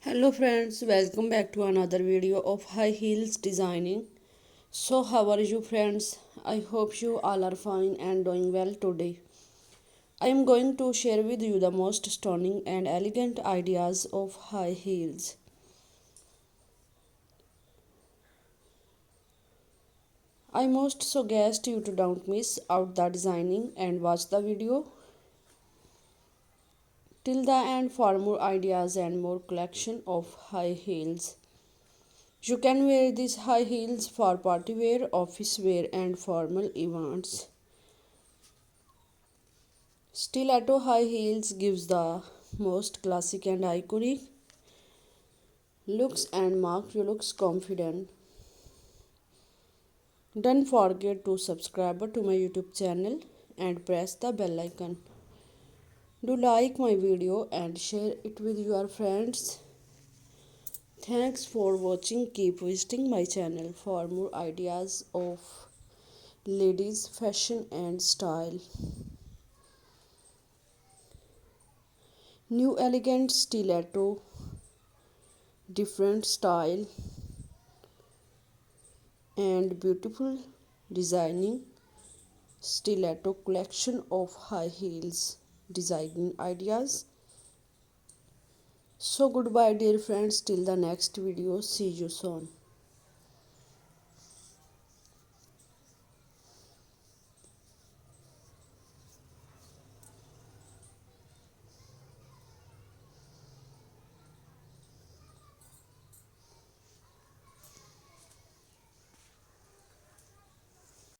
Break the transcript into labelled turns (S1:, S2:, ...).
S1: Hello friends, welcome back to another video of high heels designing. So how are you friends? I hope you all are fine and doing well today. I am going to share with you the most stunning and elegant ideas of high heels. I most suggest you to don't miss out the designing and watch the video till the end for more ideas and more collection of high heels. You can wear these high heels for party wear, office wear and formal events. Stiletto high heels gives the most classic and iconic looks and mark you looks confident. Don't forget to subscribe to my YouTube channel and press the bell icon. Do like my video and share it with your friends. Thanks for watching. Keep visiting my channel for more ideas of ladies fashion and style. New elegant stiletto, different style and beautiful designing stiletto collection of high heels designing ideas. So goodbye dear friends, till the next video, see you soon.